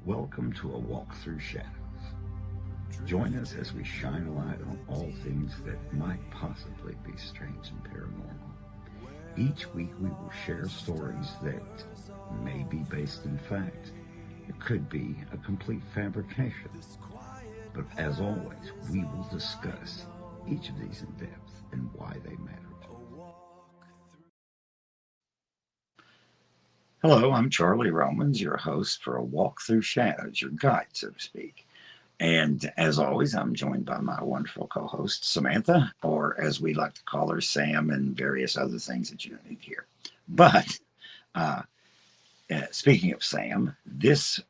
Welcome to A Walk Through Shadows. Join us as we shine a light on all things that might possibly be strange and paranormal. Each week we will share stories that may be based in fact. It could be a complete fabrication. But as always, we will discuss each of these in depth and why they matter. Hello, I'm Charlie Romans, your host for A Walk Through Shadows, your guide, so to speak. And as always, I'm joined by my wonderful co-host, Samantha, or as we like to call her, Sam, and various other things that you don't need to hear. But speaking of Sam, this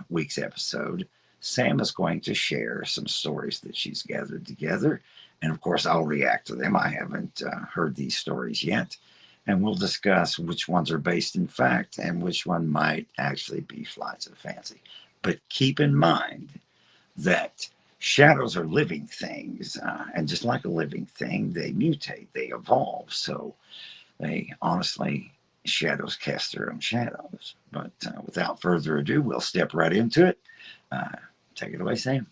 week's episode, Sam is going to share some stories that she's gathered together. And of course, I'll react to them. I haven't heard these stories yet. And we'll discuss which ones are based in fact and which one might actually be flights of fancy. But keep in mind that shadows are living things. And just like a living thing, they mutate, they evolve. So they honestly, shadows cast their own shadows. But without further ado, we'll step right into it. Take it away, Sam.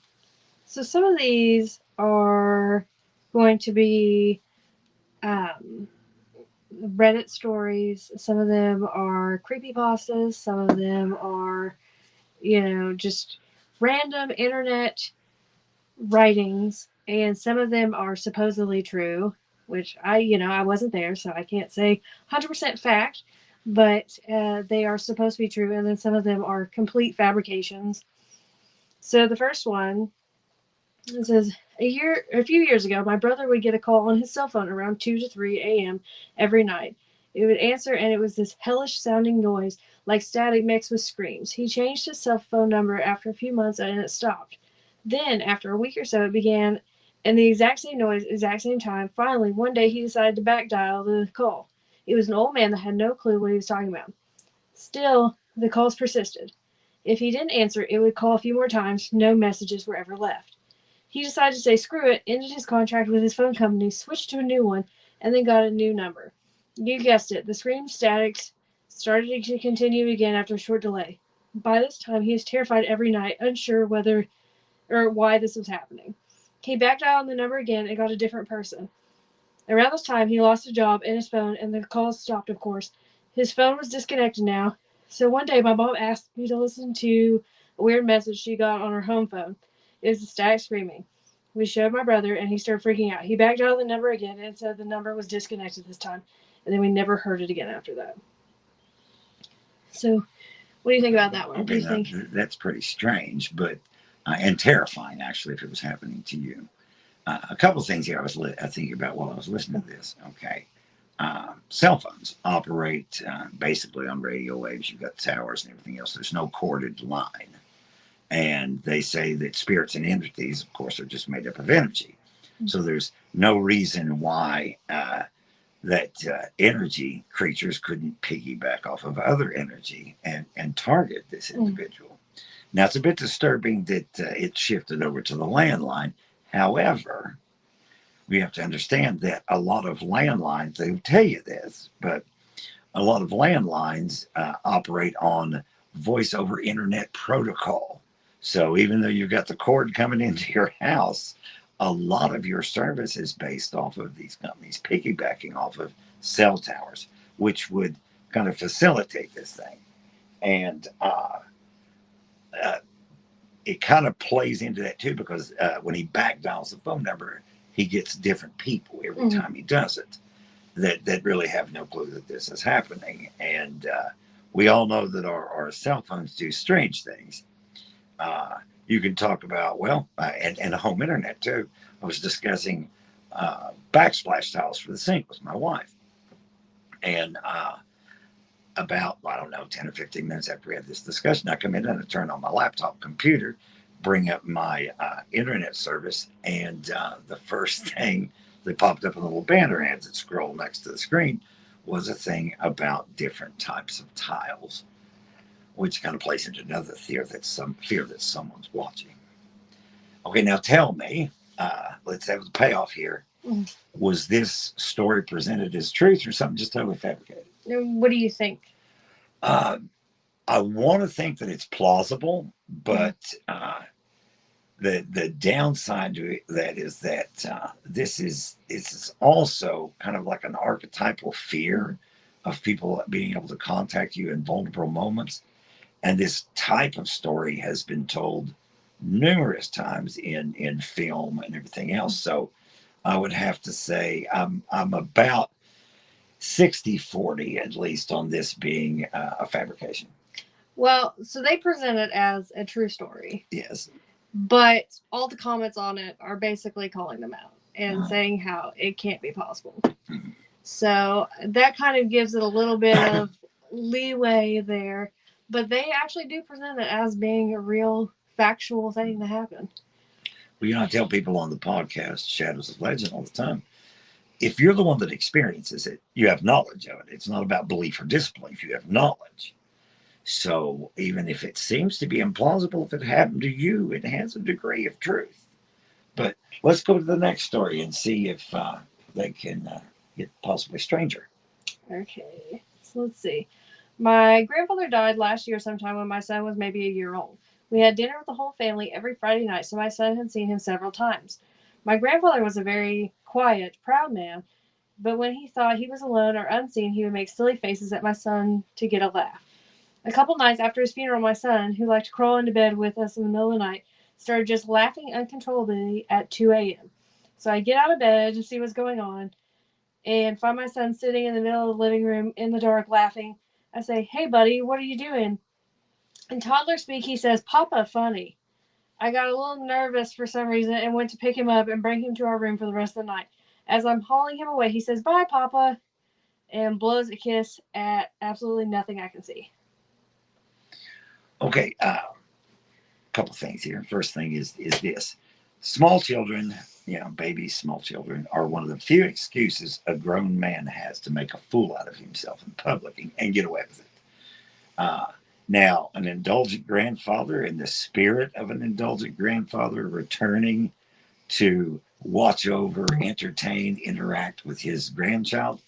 So some of these are going to be Reddit stories. Some of them are creepypastas. Some of them are, just random internet writings. And some of them are supposedly true, which I wasn't there, so I can't say 100% fact, but they are supposed to be true. And then some of them are complete fabrications. So the first one, it says, a few years ago, my brother would get a call on his cell phone around 2 to 3 a.m. every night. It would answer, and it was this hellish sounding noise, like static mixed with screams. He changed his cell phone number after a few months, and it stopped. Then, after a week or so, it began, and the exact same noise, exact same time. Finally, one day, he decided to back dial the call. It was an old man that had no clue what he was talking about. Still, the calls persisted. If he didn't answer, it would call a few more times. No messages were ever left. He decided to say screw it, ended his contract with his phone company, switched to a new one, and then got a new number. You guessed it, the scream statics started to continue again after a short delay. By this time, he was terrified every night, unsure whether or why this was happening. He backed out on the number again and got a different person. Around this time, he lost a job and his phone, and the calls stopped, of course. His phone was disconnected now, so one day my mom asked me to listen to a weird message she got on her home phone. It was the static screaming. We showed my brother, and he started freaking out. He backed out of the number again and said the number was disconnected this time, and then we never heard it again after that. So, what do you think about that one? Okay, Do you think that's pretty strange, but and terrifying actually if it was happening to you. A couple of things here I was thinking about while I was listening to this. Okay, cell phones operate basically on radio waves. You've got towers and everything else. There's no corded line, and they say that spirits and entities, of course, are just made up of energy. So there's no reason why that energy creatures couldn't piggyback off of other energy and target this individual. Now, it's a bit disturbing that it shifted over to the landline. However, we have to understand that a lot of landlines, they will tell you this, but a lot of landlines operate on voice over internet protocol. So even though you've got the cord coming into your house, a lot of your service is based off of these companies piggybacking off of cell towers, which would kind of facilitate this thing. And it kind of plays into that too, because when he back dials the phone number, he gets different people every time he does it that really have no clue that this is happening. And we all know that our cell phones do strange things. You can talk about, and the home internet too. I was discussing backsplash tiles for the sink with my wife. And about, I don't know, 10 or 15 minutes after we had this discussion, I come in and I turn on my laptop computer, bring up my internet service, and the first thing that popped up in the little banner ads that scroll next to the screen was a thing about different types of tiles, which kind of plays into another fear that someone's watching. Okay, now tell me, let's have the payoff here. Was this story presented as truth or something just totally fabricated? What do you think? I I want to think that it's plausible, but the downside to that is that this is also kind of like an archetypal fear of people being able to contact you in vulnerable moments. And this type of story has been told numerous times in film and everything else. So I would have to say I'm about 60-40 at least on this being a fabrication. Well, so they present it as a true story. Yes. But all the comments on it are basically calling them out and saying how it can't be possible. So that kind of gives it a little bit of leeway there. But they actually do present it as being a real factual thing that happened. Well, I tell people on the podcast, Shadows of Legend, all the time, if you're the one that experiences it, you have knowledge of it. It's not about belief or disbelief. You have knowledge. So even if it seems to be implausible, if it happened to you, it has a degree of truth. But let's go to the next story and see if they can get possibly stranger. Okay, so let's see. My grandfather died last year sometime when my son was maybe a year old. We had dinner with the whole family every Friday night, so my son had seen him several times. My grandfather was a very quiet, proud man, but when he thought he was alone or unseen, he would make silly faces at my son to get a laugh. A couple nights after his funeral, my son, who liked to crawl into bed with us in the middle of the night, started just laughing uncontrollably at 2 a.m. So I get out of bed to see what's going on and find my son sitting in the middle of the living room in the dark laughing. I say, "Hey, buddy, what are you doing?" In toddler speak, he says, "Papa, funny." I got a little nervous for some reason and went to pick him up and bring him to our room for the rest of the night. As I'm hauling him away, he says, "Bye, Papa," and blows a kiss at absolutely nothing I can see. Okay, couple things here. First thing is this: small children, babies, small children are one of the few excuses a grown man has to make a fool out of himself in public and get away with it. Uh, Now, an indulgent grandfather, in the spirit of an indulgent grandfather, returning to watch over, entertain, interact with his grandchild.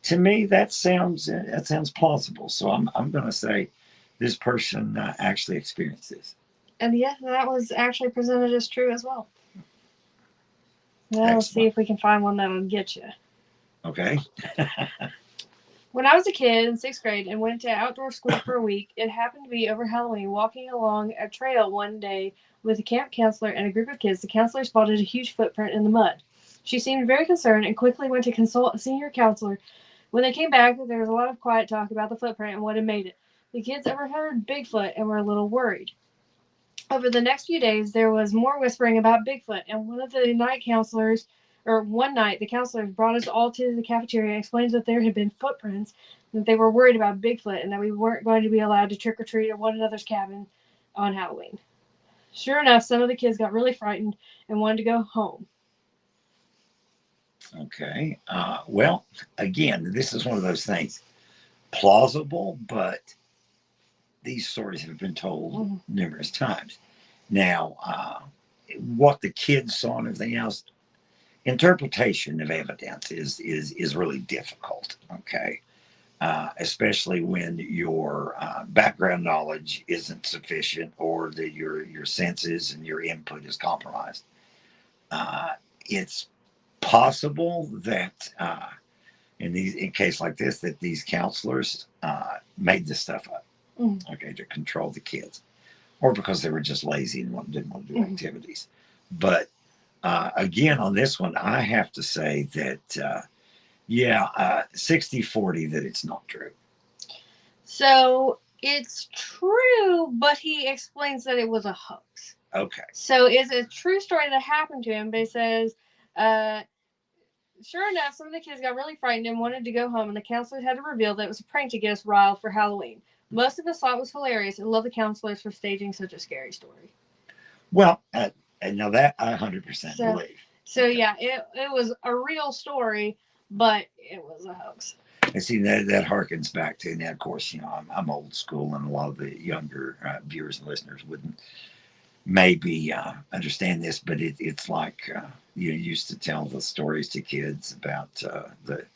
To me, that sounds plausible. So I'm going to say this person actually experienced this. And yeah, that was actually presented as true as well. Now let's see Excellent. if we can find one that'll get you. Okay. When I was a kid in sixth grade and went to outdoor school for a week, it happened to be over Halloween, walking along a trail one day with a camp counselor and a group of kids. The counselor spotted a huge footprint in the mud. She seemed very concerned and quickly went to consult a senior counselor. When they came back, there was a lot of quiet talk about the footprint and what had made it. The kids overheard Bigfoot and were a little worried. Over the next few days, there was more whispering about Bigfoot, and one night, the counselors brought us all to the cafeteria and explained that there had been footprints, and that they were worried about Bigfoot, and that we weren't going to be allowed to trick or treat at one another's cabin on Halloween. Sure enough, some of the kids got really frightened and wanted to go home. Okay. Well, again, this is one of those things plausible, but these stories have been told numerous times. Now, what the kids saw and everything else, interpretation of evidence is really difficult. Okay, especially when your background knowledge isn't sufficient or that your senses and your input is compromised. It's possible that in case like this that these counselors made this stuff up, okay, to control the kids, or because they were just lazy and didn't want to do activities. But again, on this one, I have to say that, 60-40 that it's not true. So it's true, but he explains that it was a hoax. Okay. So it's a true story that happened to him, but he says, uh, sure enough, some of the kids got really frightened and wanted to go home, and the counselors had to reveal that it was a prank to get us riled for Halloween. Most of us thought it was hilarious and loved the counselors for staging such a scary story. Well, and now that I 100% believe. So okay. Yeah, it was a real story, but it was a hoax. And see, that harkens back to, now, of course, I'm old school, and a lot of the younger viewers and listeners wouldn't maybe understand this, but it's like you used to tell the stories to kids about the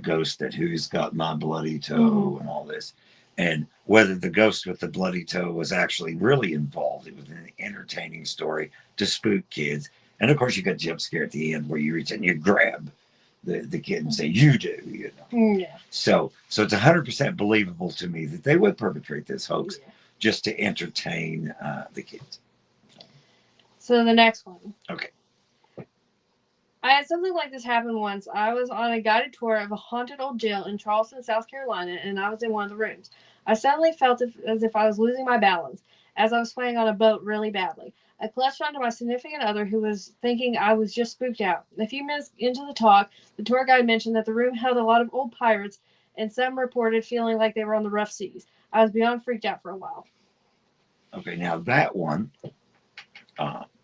ghost that who's got my bloody toe and all this. And whether the ghost with the bloody toe was actually really involved, it was an entertaining story to spook kids. And of course, you got jump scare at the end where you reach and you grab the kid and say, "You do," you know. Yeah. So it's 100% believable to me that they would perpetrate this hoax Yeah. just to entertain the kids. So the next one. Okay. I had something like this happen once. I was on a guided tour of a haunted old jail in Charleston, South Carolina, and I was in one of the rooms. I suddenly felt as if I was losing my balance, as I was swaying on a boat really badly. I clutched onto my significant other, who was thinking I was just spooked out. A few minutes into the talk, the tour guide mentioned that the room held a lot of old pirates, and some reported feeling like they were on the rough seas. I was beyond freaked out for a while. Okay. Now that one,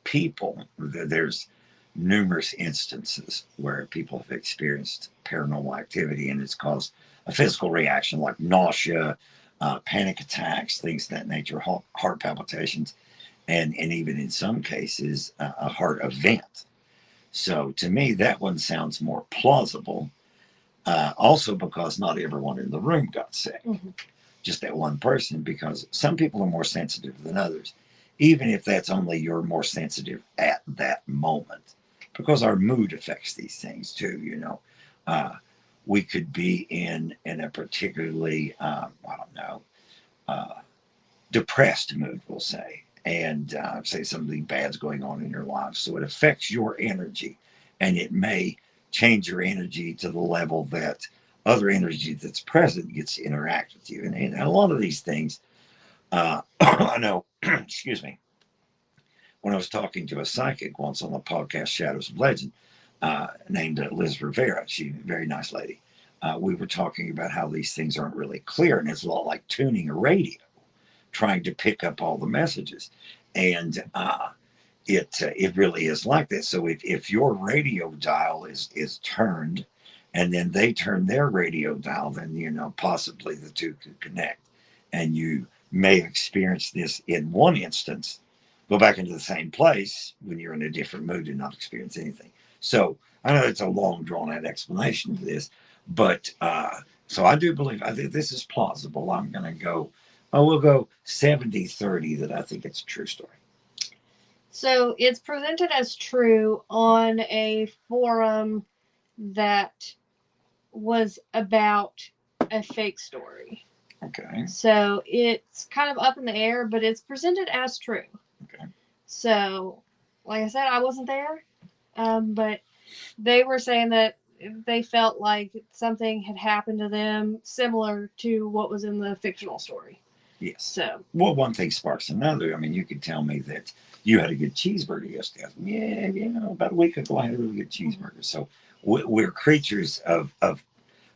people, there's numerous instances where people have experienced paranormal activity and it's caused a physical reaction like nausea, panic attacks, things of that nature, heart palpitations, and even in some cases, a heart event. So to me, that one sounds more plausible. Also, because not everyone in the room got sick, just that one person, because some people are more sensitive than others, even if that's only you're more sensitive at that moment, because our mood affects these things too. You know, uh, we could be in a particularly I don't know, uh, depressed mood, we'll say, and say something bad's going on in your life, so it affects your energy, and it may change your energy to the level that other energy that's present gets to interact with you. And a lot of these things, I know, excuse me, when I was talking to a psychic once on the podcast Shadows of Legend, named Liz Rivera, she's a very nice lady. We were talking about how these things aren't really clear, and it's a lot like tuning a radio, trying to pick up all the messages. And it really is like that. So if your radio dial is turned, and then they turn their radio dial, then you know possibly the two could connect, and you may experience this in one instance, go back into the same place when you're in a different mood and not experience anything. So I know it's a long drawn out explanation for this, but so I do believe, I think this is plausible. I'm going to go, I will go 70-30 that I think it's a true story. So it's presented as true on a forum that was about a fake story. Okay. So it's kind of up in the air, but it's presented as true. Okay. So, like I said, I wasn't there, but they were saying that they felt like something had happened to them similar to what was in the fictional story. Yes. So, well, one thing sparks another. I mean, you could tell me that you had a good cheeseburger yesterday. Yeah, you know, about a week ago I had a really good cheeseburger. So we're creatures of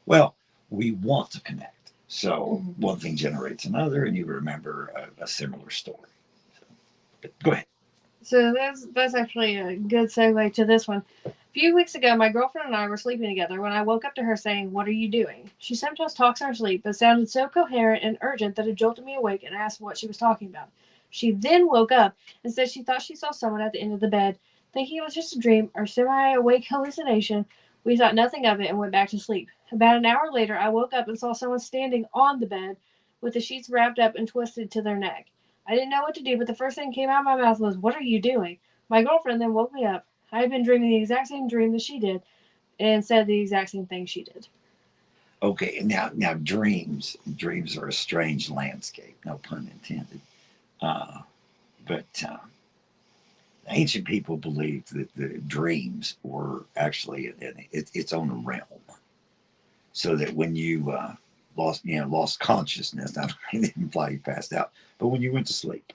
well, we want to connect. So one thing generates another, and you remember a similar story. So, but go ahead. So that's actually a good segue to this one. A few weeks ago, my girlfriend and I were sleeping together when I woke up to her saying, "What are you doing?" She sometimes talks in her sleep, but sounded so coherent and urgent that it jolted me awake and asked what she was talking about. She then woke up and said she thought she saw someone at the end of the bed. Thinking it was just a dream or semi-awake hallucination, we thought nothing of it and went back to sleep. About an hour later, I woke up and saw someone standing on the bed with the sheets wrapped up and twisted to their neck. I didn't know what to do, but the first thing that came out of my mouth was, "What are you doing?" My girlfriend then woke me up. I had been dreaming the exact same dream that she did and said the exact same thing she did. Okay, now dreams are a strange landscape. No pun intended. Uh, but ancient people believed that the dreams were actually its own realm, so that when you lost consciousness, not only didn't imply you passed out, but when you went to sleep,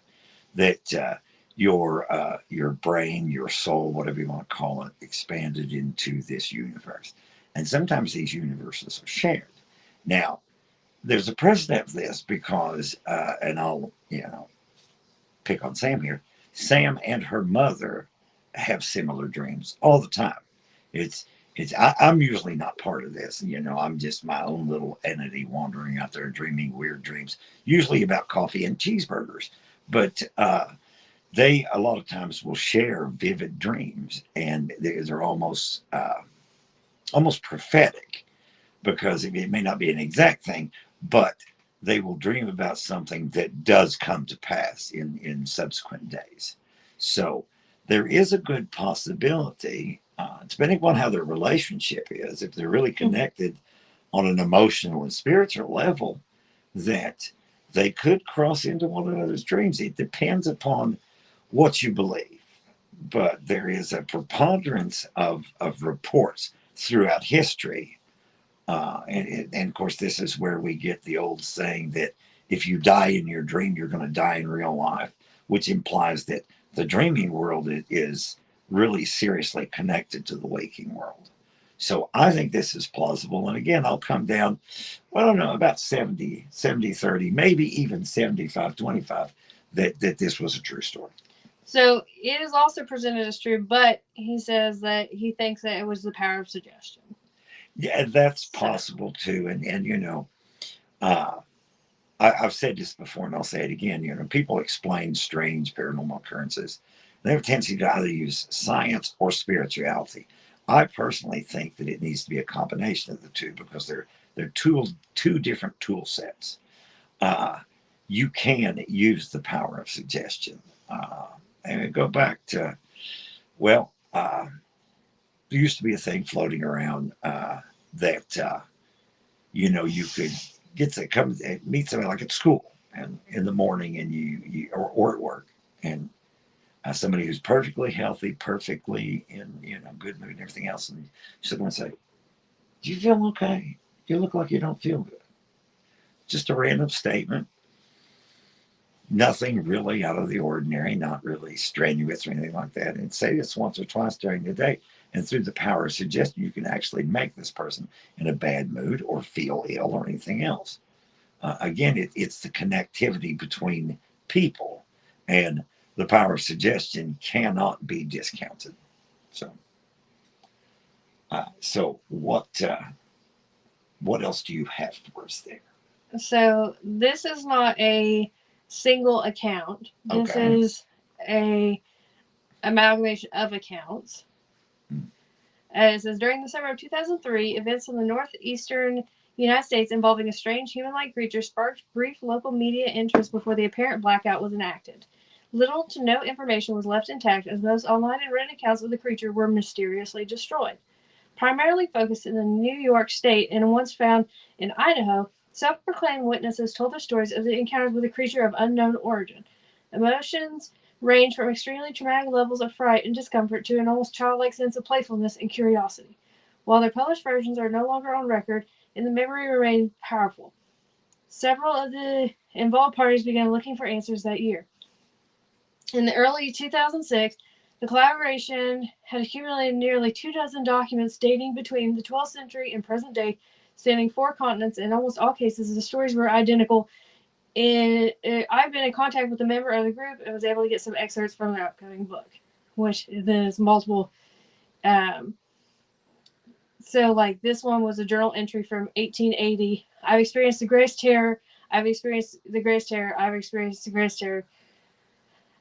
that your brain, your soul, whatever you want to call it, expanded into this universe, and sometimes these universes are shared. Now, there's a precedent for this because, and I'll pick on Sam here. Sam and her mother have similar dreams all the time. It's I'm usually not part of this. I'm just my own little entity wandering out there dreaming weird dreams, usually about coffee and cheeseburgers. But they a lot of times will share vivid dreams, and they're almost prophetic because it may not be an exact thing, but they will dream about something that does come to pass in subsequent days. So there is a good possibility, depending upon how their relationship is, if they're really connected on an emotional and spiritual level, that they could cross into one another's dreams. It depends upon what you believe. But there is a preponderance of reports throughout history. And of course, this is where we get the old saying that if you die in your dream, you're going to die in real life, which implies that the dreaming world is really seriously connected to the waking world. So I think this is plausible. And again, I'll come down, well, I don't know, about 70, 30, maybe even 75, 25, that this was a true story. So it is also presented as true, but he says that he thinks that it was the power of suggestion. Yeah, that's So possible too. And uh, I've said this before and I'll say it again. People explain strange paranormal occurrences. They have a tendency to either use science or spirituality. I personally think that it needs to be a combination of the two because they're two different tool sets. Uh, you can use the power of suggestion. And go back to, well, there used to be a thing floating around that you could get to come and meet somebody like at school and in the morning, and or at work, and somebody who's perfectly healthy, perfectly in good mood and everything else, and you sit there and say, "Do you feel okay? You look like you don't feel good." Just a random statement, nothing really out of the ordinary, not really strenuous or anything like that. And say this once or twice during the day. And through the power of suggestion, you can actually make this person in a bad mood or feel ill or anything else. Again, it's the connectivity between people, and the power of suggestion cannot be discounted. So, what else do you have for us there? So this is not a single account. This Okay. is a amalgamation of accounts. Mm. It says during the summer of 2003, events in the northeastern United States involving a strange human-like creature sparked brief local media interest before the apparent blackout was enacted. Little to no information was left intact as most online and written accounts of the creature were mysteriously destroyed. Primarily focused in the New York State and once found in Idaho, self-proclaimed witnesses told their stories of the encounters with a creature of unknown origin. Emotions range from extremely traumatic levels of fright and discomfort to an almost childlike sense of playfulness and curiosity. While their published versions are no longer on record, and the memory remains powerful. Several of the involved parties began looking for answers that year. In the early 2006, the collaboration had accumulated nearly 2 dozen documents dating between the 12th century and present day, spanning 4 continents. In almost all cases, the stories were identical. I've been in contact with a member of the group and was able to get some excerpts from the upcoming book, which there's multiple. Um, so, like, this one was a journal entry from 1880. I've experienced the greatest terror. I've experienced the greatest terror. I've experienced the greatest terror.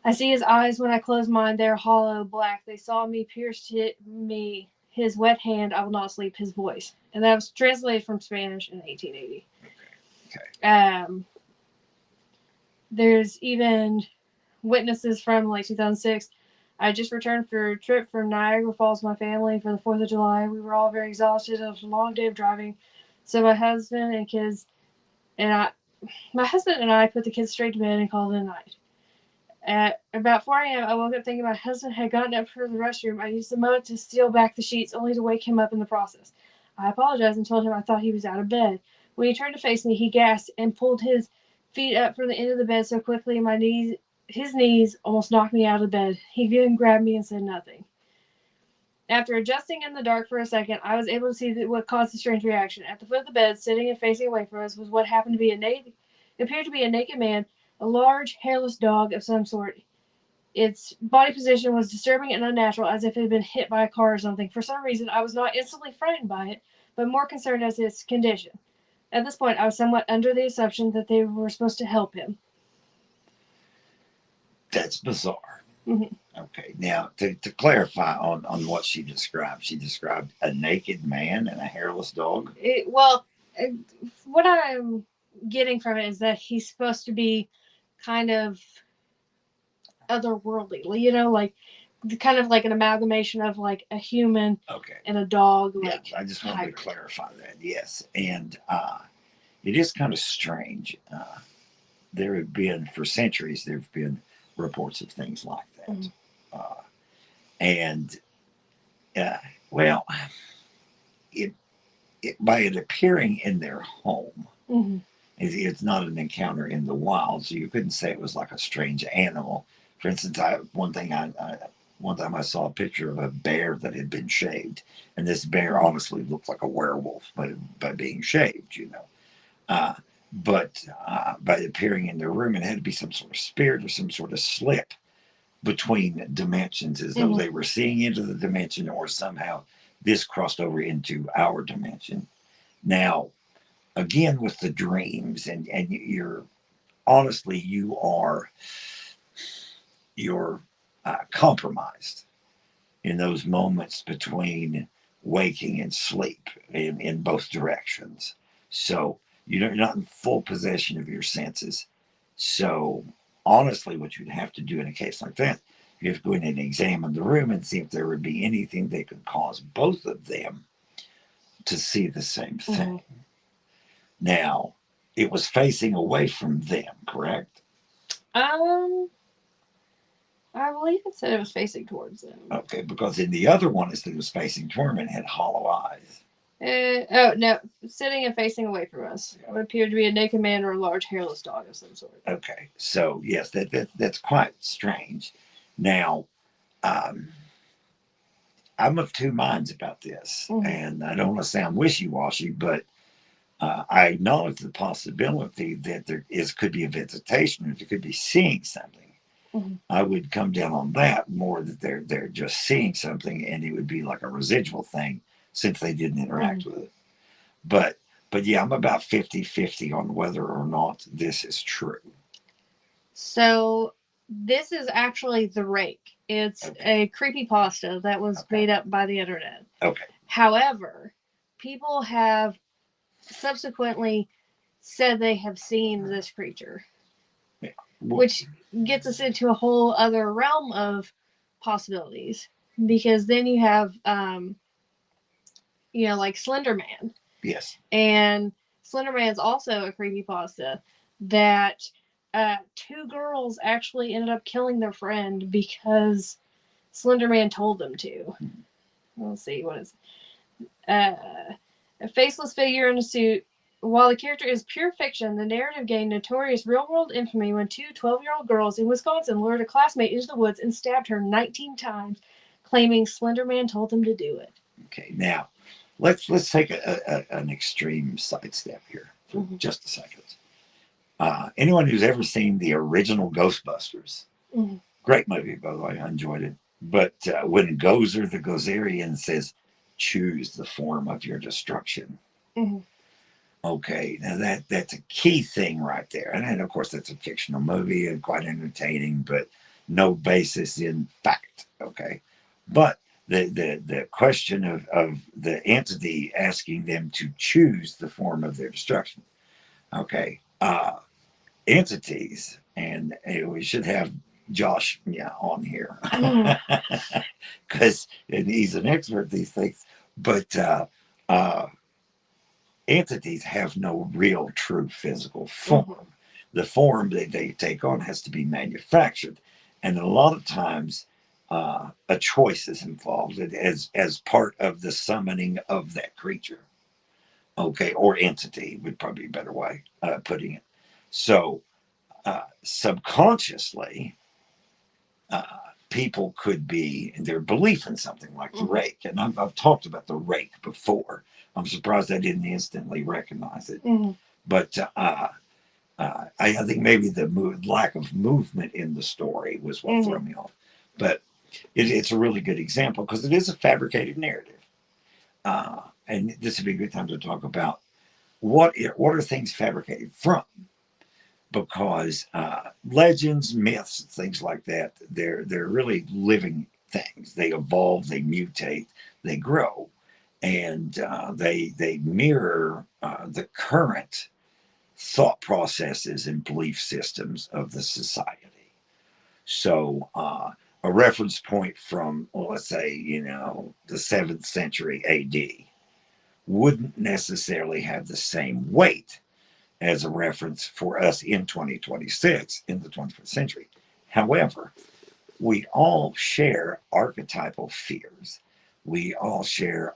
I see his eyes when I close mine. They're hollow, black. They saw me, pierced me. His wet hand, I will not sleep. His voice. And that was translated from Spanish in 1880. Okay. There's even witnesses from like 2006. I just returned for a trip from Niagara Falls with my family for the 4th of July. We were all very exhausted. It was a long day of driving. So my husband and kids and I, my husband and I put the kids straight to bed and called it a night. At about 4 a.m., I woke up thinking my husband had gotten up for the restroom. I used the moment to steal back the sheets, only to wake him up in the process. I apologized and told him I thought he was out of bed. When he turned to face me, he gasped and pulled his feet up from the end of the bed so quickly his knees almost knocked me out of bed. He then grabbed me and said nothing. After adjusting in the dark for a second, I was able to see what caused the strange reaction. At the foot of the bed, sitting and facing away from us, was what happened to be appeared to be a naked man, a large, hairless dog of some sort. Its body position was disturbing and unnatural, as if it had been hit by a car or something. For some reason, I was not instantly frightened by it, but more concerned as its condition. At this point, I was somewhat under the assumption that they were supposed to help him. That's bizarre. Mm-hmm. Okay, now to clarify on what she described a naked man and a hairless dog. Well, what I'm getting from it is that he's supposed to be kind of otherworldly, like kind of like an amalgamation of like a human Okay. and a dog, Yeah, like I just wanted to hybrid. clarify that. Yes, and it is kind of strange. There have been for centuries there have been reports of things like that, Mhm. uh, and uh, well, it, by it appearing in their home, Mm-hmm. it's not an encounter in the wild, so you couldn't say it was like a strange animal. For instance, one time I saw a picture of a bear that had been shaved, and this bear honestly looked like a werewolf, but by being shaved, you know. Uh, but by appearing in their room, it had to be some sort of spirit or some sort of slip between dimensions, as though Mm-hmm. they were seeing into the dimension, or somehow this crossed over into our dimension. Now, again, with the dreams, and you're honestly, you're compromised in those moments between waking and sleep in both directions. So you're not in full possession of your senses. So honestly, what you'd have to do in a case like that, you have to go in and examine the room and see if there would be anything that could cause both of them to see the same Mm-hmm. thing. Now, it was facing away from them, correct? Um, I believe it said it was facing towards them. Okay, because in the other one, it was facing toward and had hollow eyes. Oh no, sitting and facing away from us. What appeared to be a naked man or a large hairless dog of some sort. Okay, so yes, that's quite strange. Now, um, I'm of two minds about this, Mm-hmm. and I don't want to sound wishy-washy, but I acknowledge the possibility that there is could be a visitation, or there could be seeing something. Mm-hmm. I would come down on that more, that they're just seeing something, and it would be like a residual thing since they didn't interact Mm-hmm. with it. But yeah, I'm about 50-50 on whether or not this is true. So this is actually the rake. It's Okay. a creepy pasta that was Okay. made up by the internet. Okay. However, people have subsequently said they have seen this creature, Yeah. Well, which gets us into a whole other realm of possibilities. Because then you have, like Slender Man. yes. And Slender Man's also a creepypasta that two girls actually ended up killing their friend because Slender Man told them to. Let's see, what is a faceless figure in a suit. While the character is pure fiction, the narrative gained notorious real world infamy when two 12-year-old girls in Wisconsin lured a classmate into the woods and stabbed her 19 times, claiming Slender Man told them to do it. Okay. Now, let's take an extreme sidestep here for Mm-hmm. just a second. Anyone who's ever seen the original Ghostbusters, Mm-hmm. great movie, by the way, I enjoyed it. But when Gozer the Gozerian says, "Choose the form of your destruction," Mm-hmm. okay, now that's a key thing right there. And then, of course, that's a fictional movie and quite entertaining, but no basis in fact. Okay, but the question of the entity asking them to choose the form of their destruction. Okay, entities, and we should have Josh, yeah, on here Mm-hmm. because he's an expert at these things. But uh, entities have no real, true physical Mm-hmm. form. The form that they take on has to be manufactured, and a lot of times a choice is involved as part of the summoning of that creature. Okay, or entity would probably be a better way putting it. So subconsciously, uh, people could be in their belief in something like the Mm-hmm. rake. And I've talked about the rake before. I'm surprised I didn't instantly recognize it. Mm-hmm. But I think maybe the lack of movement in the story was what Mm-hmm. threw me off. But it's a really good example because it is a fabricated narrative. And this would be a good time to talk about what are things fabricated from, because legends, myths, things like that, they're really living things. They evolve, they mutate, they grow, and they mirror the current thought processes and belief systems of the society. So, a reference point from, well, let's say, the 7th century AD wouldn't necessarily have the same weight as a reference for us in 2026 in the 21st century. However, we all share archetypal fears. We all share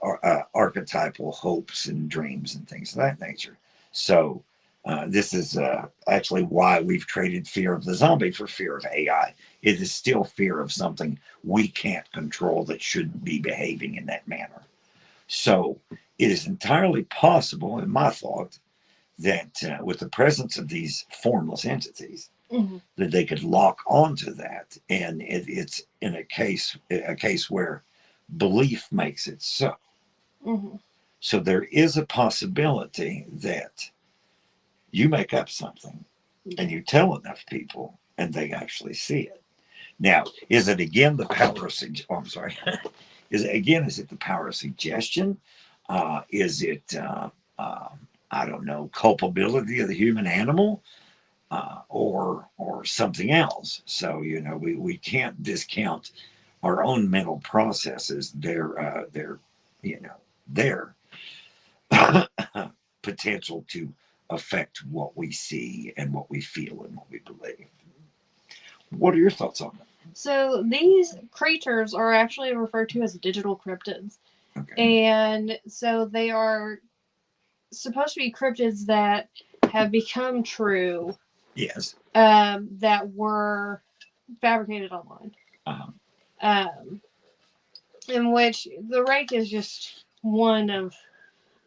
archetypal hopes and dreams and things of that nature. So, this is actually why we've traded fear of the zombie for fear of AI. It is still fear of something we can't control that shouldn't be behaving in that manner. So, it is entirely possible, in my thought, that with the presence of these formless entities, that they could lock onto that, and it's in a case where belief makes it so. Mm-hmm. So there is a possibility that you make up something and you tell enough people and they actually see it. Now, is it again the power of I'm sorry. Is it the power of suggestion? Is it I don't know, culpability of the human animal? Or something else. So we can't discount our own mental processes. They're their potential to affect what we see and what we feel and what we believe. What are your thoughts on that? So these creatures are actually referred to as digital cryptids. Okay. And so they are supposed to be cryptids that have become true, Yes. that were fabricated online. Uh-huh. Um, in which the rake is just one of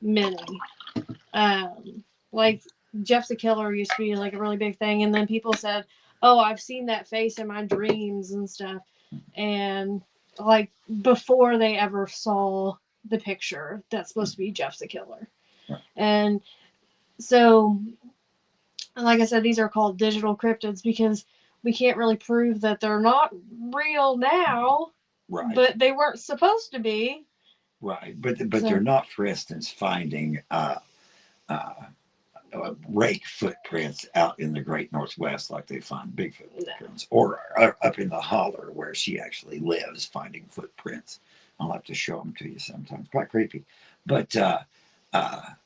many. Like Jeff the Killer used to be like a really big thing, and then people said, "Oh, I've seen that face in my dreams and stuff," and like before they ever saw the picture that's supposed to be Jeff the Killer. Right. And so, like I said, these are called digital cryptids because we can't really prove that they're not real now, Right. but they weren't supposed to be. Right. But So, they're not, for instance, finding uh, rake footprints out in the great northwest like they find Bigfoot footprints, or up in the holler where she actually lives, finding footprints. I'll have to show them to you sometimes. Quite creepy, but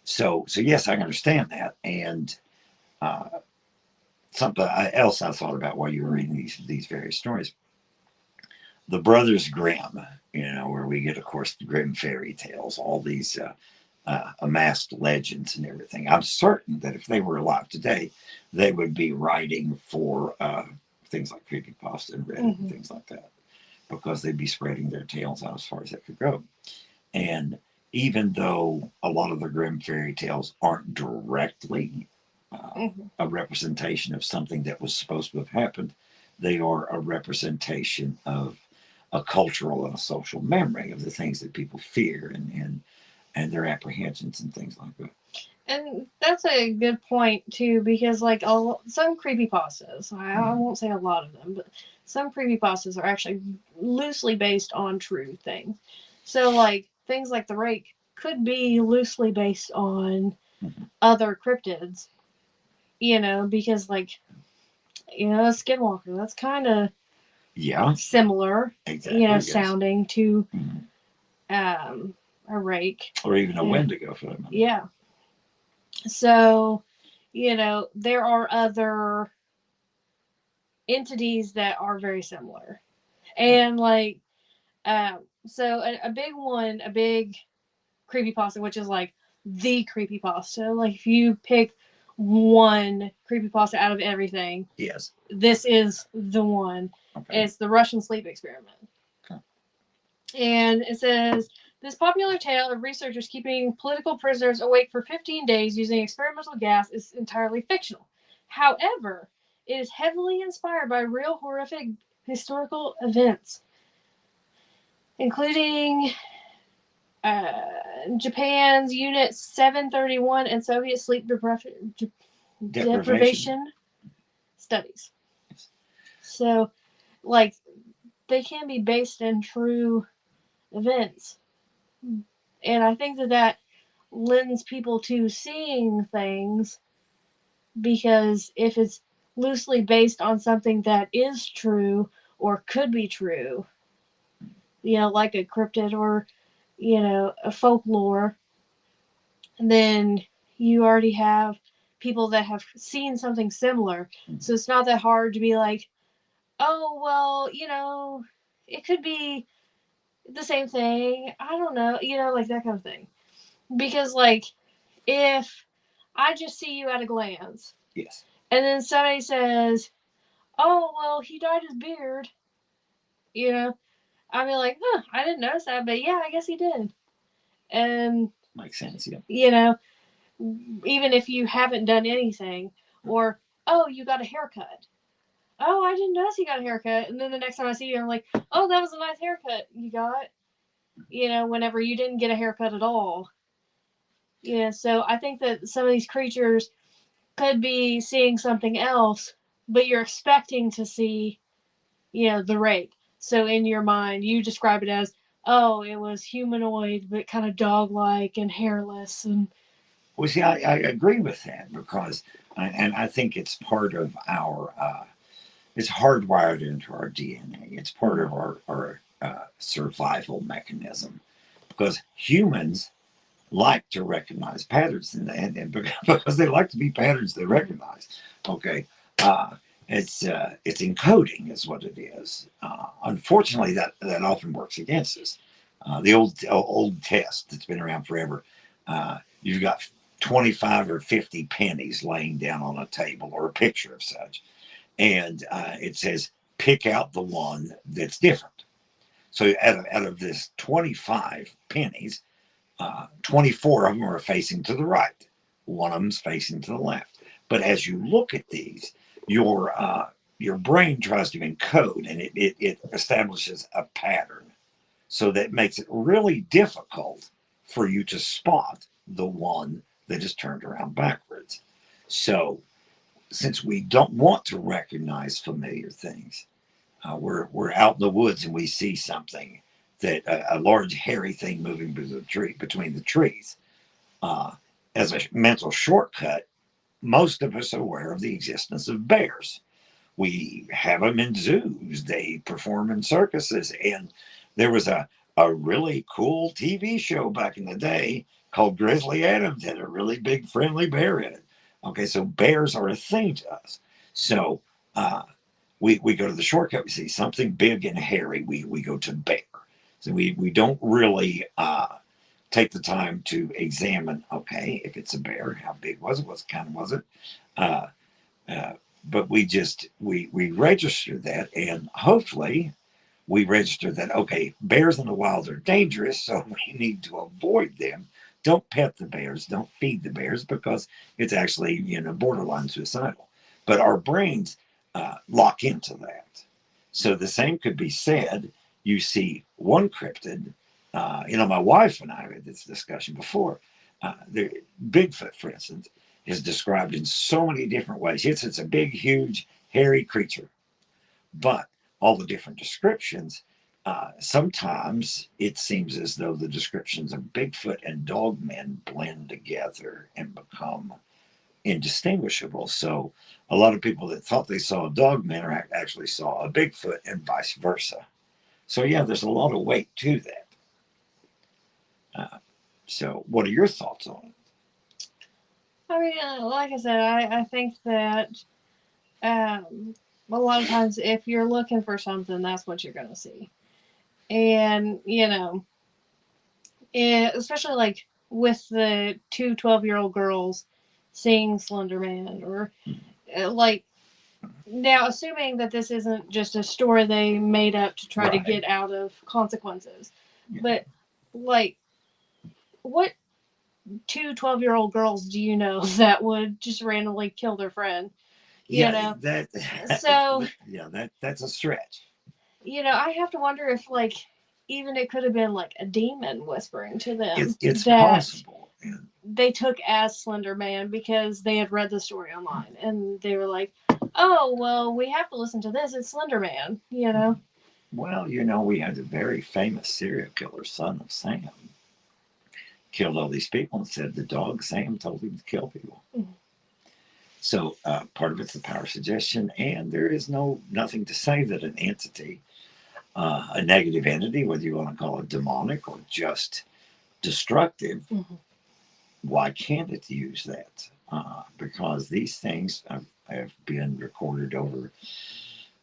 so yes, I understand that. And uh, something else I thought about while you were reading these various stories, the Brothers Grimm, where we get, of course, the Grimm fairy tales, all these amassed legends and everything. I'm certain that if they were alive today, they would be writing for things like creepypasta and Reddit and things like that, because they'd be spreading their tales out as far as that could go. And even though a lot of the Grimm fairy tales aren't directly a representation of something that was supposed to have happened, they are a representation of a cultural and a social memory of the things that people fear and their apprehensions and things like that. and that's a good point too, because like some creepypastas, I won't say a lot of them, but some creepypastas are actually loosely based on true things. So like things like the rake could be loosely based on other cryptids, because like Skinwalker, that's kind of Yeah, similar, exactly. Yes. sounding to um a rake Or even a Wendigo for that matter. Yeah. So, there are other entities that are very similar. And like, so a big one, a big creepypasta, which is like the creepypasta. Like if you pick one creepypasta out of everything, Yes. this is the one. Okay. It's the Russian sleep experiment. Okay. And it says this popular tale of researchers keeping political prisoners awake for 15 days using experimental gas is entirely fictional. However, it is heavily inspired by real horrific historical events, including Japan's Unit 731 and Soviet sleep deprivation studies. So, like, they can be based in true events. And I think that lends people to seeing things because if it's loosely based on something that is true or could be true, like a cryptid or, a folklore, then you already have people that have seen something similar. So it's not that hard to be like, oh, well, it could be the same thing. I don't know, like that kind of thing. Because, like, if I just see you at a glance, Yes. and then somebody says, oh, well, he dyed his beard, you know, I'd be like, huh, I didn't notice that, but yeah, I guess he did. And, Makes sense. Yeah. even if you haven't done anything, or, oh, you got a haircut. Oh, I didn't notice you got a haircut. And then the next time I see you, I'm like, oh, that was a nice haircut you got. Whenever you didn't get a haircut at all. So I think that some of these creatures could be seeing something else, but you're expecting to see, the rape. So in your mind, you describe it as, oh, it was humanoid, but kind of dog like and hairless. And Well, see, I agree with that because, and I think it's part of our, it's hardwired into our DNA. It's part of our survival mechanism because humans like to recognize patterns and because they like to be patterns they recognize. Okay. Uh, it's encoding is what it is. Unfortunately, that often works against us. The old test that's been around forever. You've got 25 or 50 pennies laying down on a table or a picture of such, and it says pick out the one that's different. So out of this 25 pennies, 24 of them are facing to the right. One of them's facing to the left. But as you look at these, your brain tries to encode and it establishes a pattern. So that makes it really difficult for you to spot the one that is turned around backwards. So since we don't want to recognize familiar things, we're out in the woods and we see something that a large hairy thing moving between the trees. Uh, as a mental shortcut, most of us are aware of the existence of bears. We have them in zoos. They perform in circuses, and there was a really cool TV show back in the day called Grizzly Adams had a really big friendly bear in it. Okay, so bears are a thing to us. So uh, we go to the shortcut. We see something big and hairy. We go to bear. So we don't really take the time to examine. Okay, if it's a bear, how big was it? What kind was it? Uh, uh, but we register that, and hopefully we register that. Okay, bears in the wild are dangerous, so we need to avoid them. Don't pet the bears. Don't feed the bears because it's actually borderline suicidal. But our brains lock into that. So the same could be said. You see one cryptid. My wife and I had this discussion before. Bigfoot, for instance, is described in so many different ways. Yes, it's a big, huge, hairy creature, but all the different descriptions, sometimes it seems as though the descriptions of Bigfoot and Dogmen blend together and become indistinguishable. So a lot of people that thought they saw a Dogman actually saw a Bigfoot and vice versa. So yeah, there's a lot of weight to that. So what are your thoughts on it? I mean, like I said, I think that a lot of times if you're looking for something, that's what you're going to see. And, especially like with the two 12-year-old girls seeing Slender Man, or like, now assuming that this isn't just a story they made up to try to Right. get out of consequences, Yeah. but like, what two 12-year-old girls do you know that would just randomly kill their friend? You Yeah, know, that so yeah, that's a stretch. I have to wonder if, like, even it could have been like a demon whispering to them It's that possible. And they took as Slender Man because they had read the story online and they were like, oh, well, we have to listen to this. It's Slender Man. well, we had a very famous serial killer, son of Sam, killed all these people and said the dog Sam told him to kill people. Mm-hmm. So part of it's the power of suggestion, and there is nothing to say that an entity, a negative entity, whether you want to call it demonic or just destructive, Mhm. why can't it use that? Because these things have been recorded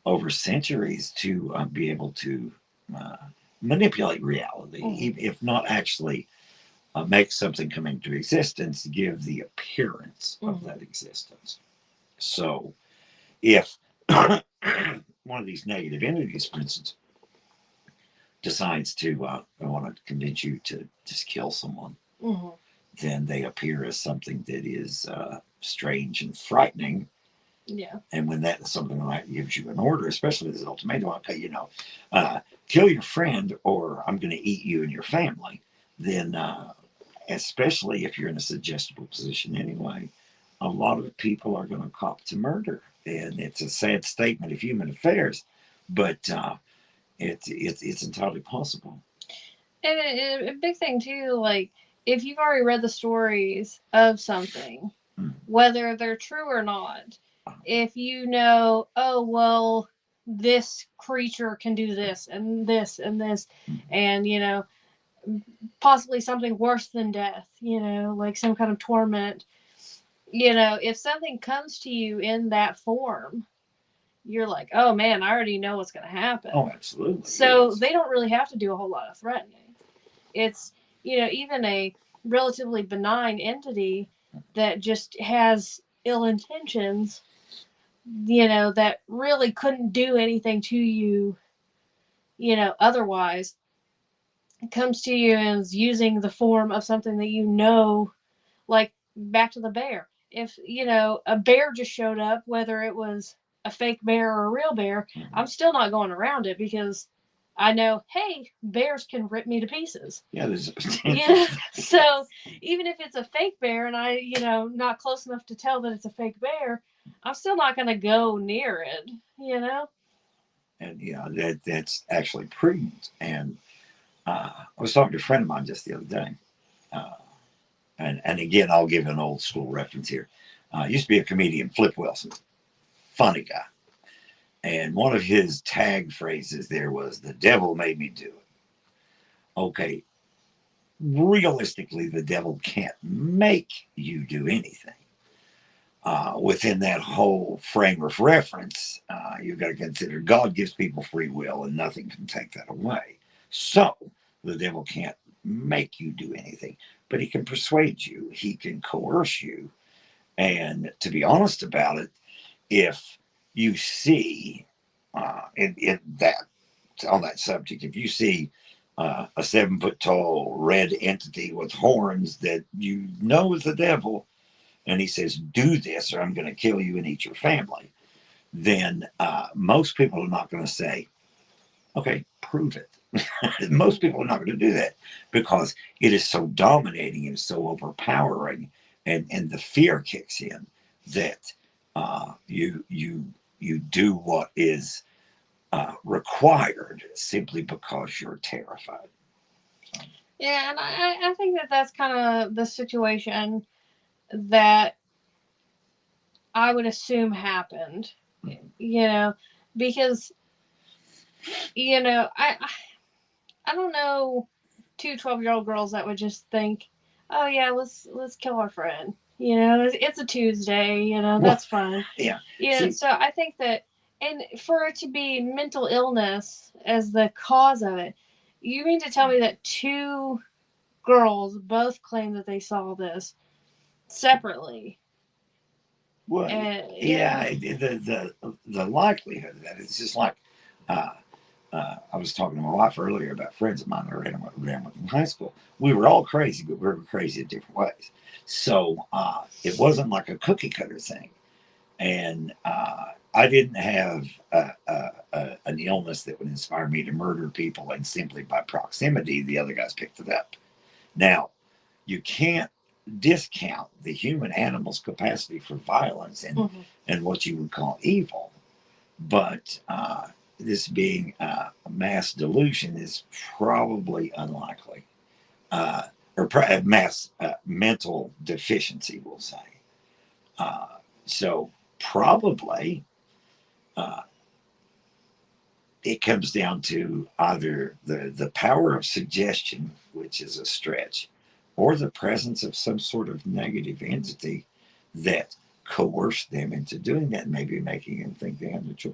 over centuries to be able to uh, manipulate reality, Mhm. if not actually make something come into existence, give the appearance of Mhm. that existence. So if one of these negative entities, for instance, decides to want to convince you to just kill someone, Mhm. then they appear as something that is strange and frightening. Yeah. And when that something like that gives you an order, especially as an ultimatum, okay, uh, kill your friend or I'm going to eat you and your family, then especially if you're in a suggestible position anyway, a lot of people are going to cop to murder. And it's a sad statement of human affairs, but it's entirely possible. And a big thing too, like if you've already read the stories of something, Mm. whether they're true or not, if you know, oh well, this creature can do this and this and this, Mm. and possibly something worse than death, like some kind of torment. If something comes to you in that form, you're like, oh man, I already know what's going to happen. Oh, absolutely. So Yes. they don't really have to do a whole lot of threatening. It's, even a relatively benign entity that just has ill intentions, that really couldn't do anything to you, otherwise, comes to you and is using the form of something that like back to the bear. If, a bear just showed up, whether it was a fake bear or a real bear, Mm-hmm. I'm still not going around it because I know, hey, bears can rip me to pieces. Yeah, there's a Yeah. potential. So even if it's a fake bear and I, not close enough to tell that it's a fake bear, I'm still not going to go near it. And that's actually prudent. And I was talking to a friend of mine just the other day, uh, and again, I'll give an old school reference here. Used to be a comedian, Flip Wilson, funny guy, and one of his tag phrases there was, "The devil made me do it." Okay, realistically, the devil can't make you do anything. Within that whole frame of reference, you've got to consider God gives people free will and nothing can take that away. So the devil can't make you do anything, but he can persuade you, he can coerce you. And to be honest about it, if you see in that on that subject, if you see a 7 foot tall red entity with horns that you know is the devil, and he says, "Do this, or I'm going to kill you and eat your family," then most people are not going to say, "Okay, prove it." Most people are not going to do that because it is so dominating and so overpowering, and the fear kicks in that you do what is required simply because you're terrified. So, Yeah, and I think that that's kind of the situation that I would assume happened, you know, because, I don't know 2 12-year-old girls that would just think, oh yeah, let's kill our friend. It's a Tuesday. well, That's fun. yeah. See, So I think that, and for it to be mental illness as the cause of it, you mean to tell me that two girls both claim that they saw this separately? well, And yeah. The likelihood of that is just like uh, I was talking to my wife earlier about friends of mine that ran with in high school. We were all crazy, but we were crazy in different ways. So it wasn't like a cookie cutter thing. And I didn't have an illness that would inspire me to murder people, and simply by proximity, the other guys picked it up. Now, you can't discount the human animal's capacity for violence and what you would call evil. But this being a mass delusion is probably unlikely, uh, or mass mental deficiency, we'll say. Uh, So probably uh, it comes down to either the power of suggestion, which is a stretch, or the presence of some sort of negative entity that coerced them into doing that, maybe making them think they have the choice.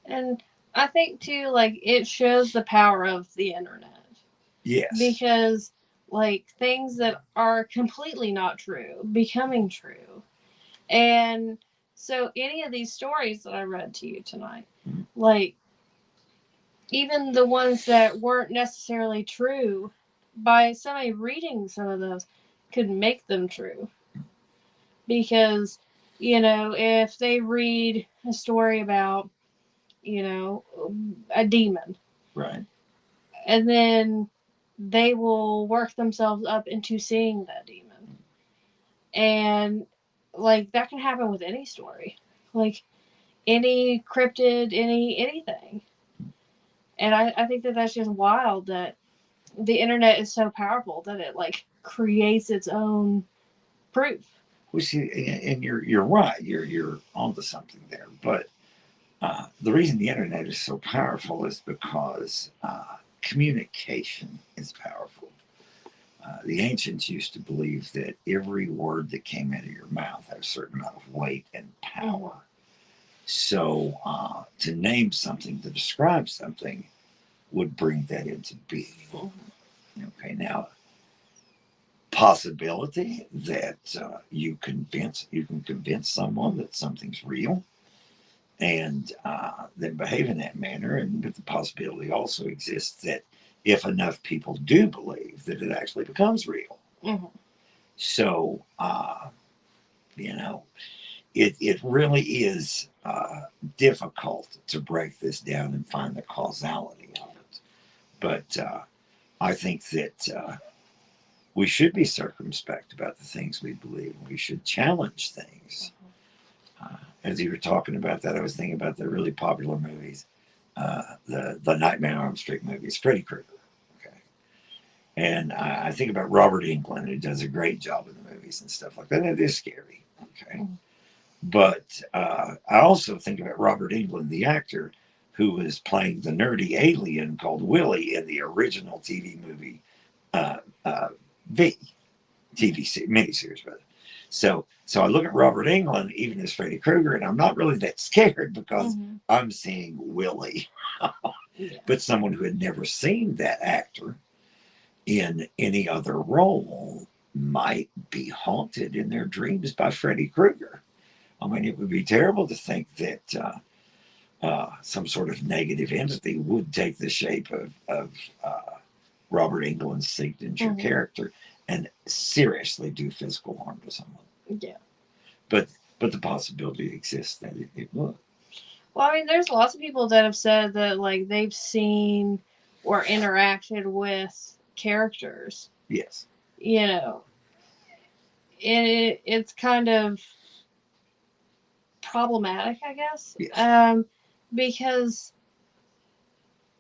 And I think too, like it shows the power of the internet Yes, because like things that are completely not true becoming true. And so any of these stories that I read to you tonight, like even the ones that weren't necessarily true, by somebody reading some of those could make them true. Because, if they read a story about, you know, a demon, right. and then they will work themselves up into seeing that demon. And, like, that can happen with any story. Like, any cryptid, anything. And I think that that's just wild that the internet is so powerful that it, like, creates its own proof. We see, and you're right. You're onto something there. But the reason the internet is so powerful is because communication is powerful. The ancients used to believe that every word that came out of your mouth had a certain amount of weight and power. Mm-hmm. So to name something, to describe something, would bring that into being. Okay, now possibility that you can convince someone that something's real and then behave in that manner, and but the possibility also exists that if enough people do believe that it actually becomes real. Mm-hmm. So you know it really is difficult to break this down and find the causality of it. But I think that we should be circumspect about the things we believe. We should challenge things. As you were talking about that, I was thinking about the really popular movies, the Nightmare on Elm Street movies, Freddy Krueger. Okay, and I think about Robert Englund, who does a great job in the movies and stuff like that. It is scary. Okay, but I also think about Robert Englund, the actor, who was playing the nerdy alien called Willie in the original TV movie uh, uh, V. TV miniseries, rather. So I look at Robert Englund, even as Freddy Krueger, and I'm not really that scared because Mm-hmm. I'm seeing Willie. Yeah. But someone who had never seen that actor in any other role might be haunted in their dreams by Freddy Krueger. I mean, it would be terrible to think that some sort of negative entity would take the shape of Robert Englund's signature Mm-hmm. character and seriously do physical harm to someone. Yeah. But but the possibility exists that it would. Well, I mean, there's lots of people that have said that like they've seen or interacted with characters. Yes. You know, it's kind of problematic, I guess, Yes. because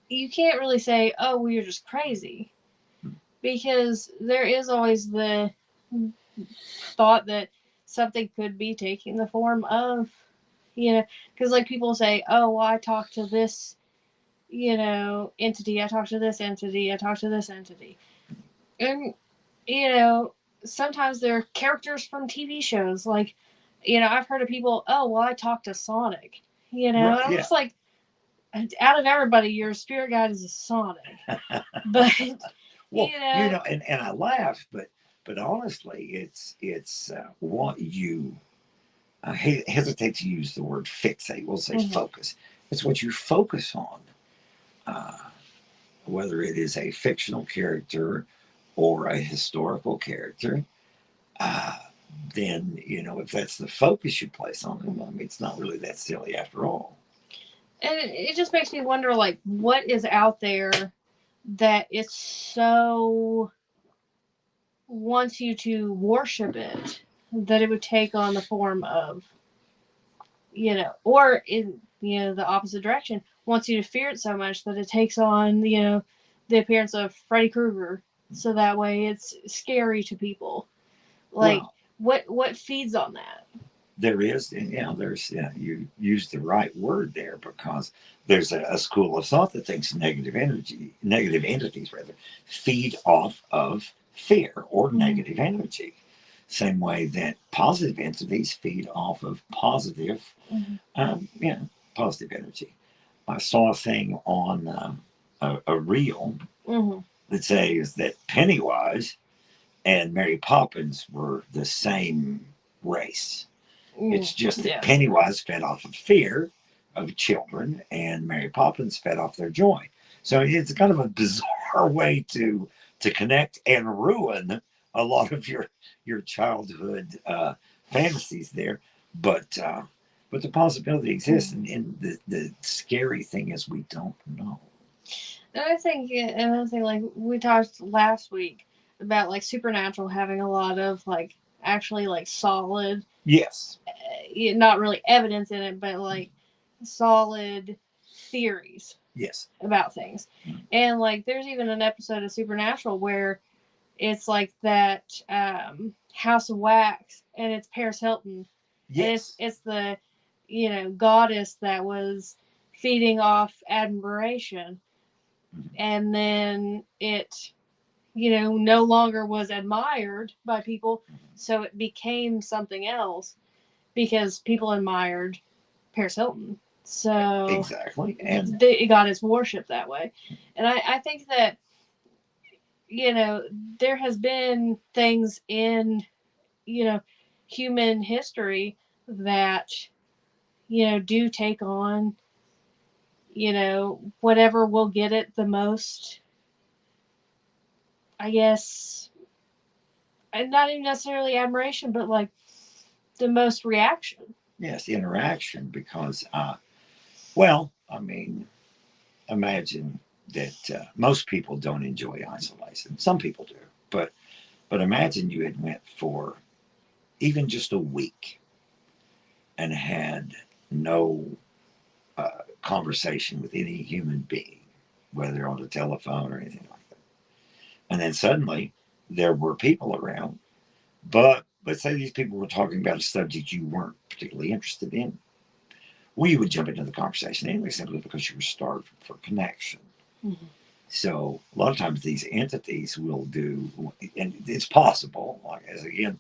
you can't really say, "Oh, well, you're just crazy," because there is always the thought that something could be taking the form of, because like people say, "Oh, well, I talked to this." Entity. I talked to this entity. I talked to this entity. And, you know, sometimes they're characters from TV shows. Like, I've heard of people, oh, well, I talked to Sonic. Right. And I'm Yeah. just like, out of everybody, your spirit guide is a Sonic. But, Well, you know, and I laugh, but honestly, it's what you I hesitate to use the word fixate. We'll say mm-hmm. focus. It's what you focus on, uh, whether it is a fictional character or a historical character. Uh, then if that's the focus you place on them, I mean, it's not really that silly after all. And it just makes me wonder, like, what is out there that it's so wants you to worship it that it would take on the form of, or in, the opposite direction, wants you to fear it so much that it takes on, the appearance of Freddy Krueger. So that way it's scary to people. Like, Well, what feeds on that? there is, and there's, you used the right word there, because there's a school of thought that thinks negative entities rather, feed off of fear or Mhm. negative energy. Same way that positive entities feed off of positive, Mhm. positive energy. I saw a thing on a reel Mhm. that says that Pennywise and Mary Poppins were the same race. It's just that Yes. Pennywise fed off of fear of children, and Mary Poppins fed off their joy. So it's kind of a bizarre way to connect and ruin a lot of your childhood fantasies there. But but the possibility exists, Mhm. and the scary thing is we don't know. And I think another thing, like we talked last week about like supernatural having a lot of like actually like solid, Yes, not really evidence in it, but like solid theories yes, about things. And like there's even an episode of Supernatural where it's like that House of Wax, and it's Paris Hilton, and it's yes. it's the goddess that was feeding off admiration, and then it no longer was admired by people, so it became something else because people admired Paris Hilton. So Exactly. And it got its worship that way. And I think that, there has been things in, you know, human history that, do take on, whatever will get it the most, I guess, and not even necessarily admiration, but like the most reaction. yes, interaction, because well, I mean, imagine that most people don't enjoy isolation. Some people do, but imagine you had went for even just a week and had no conversation with any human being, whether on the telephone or anything like that, and then suddenly there were people around, but let's say these people were talking about a subject you weren't particularly interested in. Well, you would jump into the conversation anyway, simply because you were starved for connection. Mm-hmm. So a lot of times these entities will do, and it's possible. Like, as again,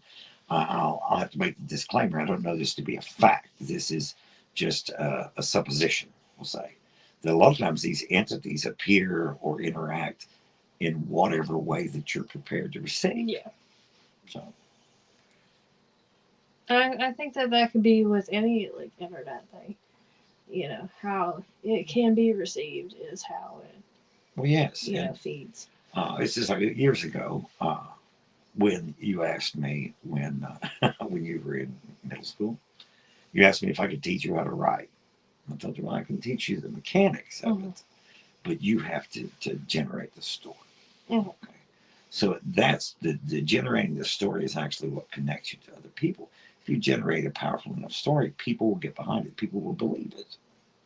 I'll have to make the disclaimer. I don't know this to be a fact. This is just a supposition. We'll say that a lot of times these entities appear or interact in whatever way that you're prepared to receive. Yeah. So I think that that could be with any like internet thing. How it can be received is how it well, yes, and feeds. it's just like years ago when you asked me when you were in middle school. You asked me if I could teach you how to write. I told you, well, I can teach you the mechanics of Mm-hmm. it, but you have to generate the story. Mm-hmm. Okay. So that's the generating the story is actually what connects you to other people. If you generate a powerful enough story, people will get behind it. People will believe it.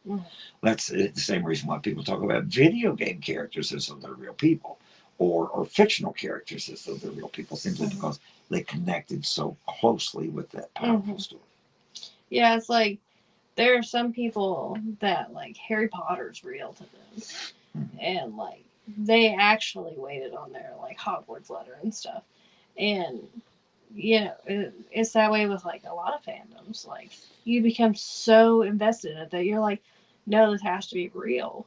Mm-hmm. That's the same reason why people talk about video game characters as though they're real people, or fictional characters as though they're real people, simply Mm-hmm. because they connected so closely with that powerful Mm-hmm. story. Yeah, it's like there are some people that like Harry Potter's real to them, Mm-hmm. and like they actually waited on their like Hogwarts letter and stuff, and it's that way with like a lot of fandoms. Like you become so invested in it that you're like, no, this has to be real.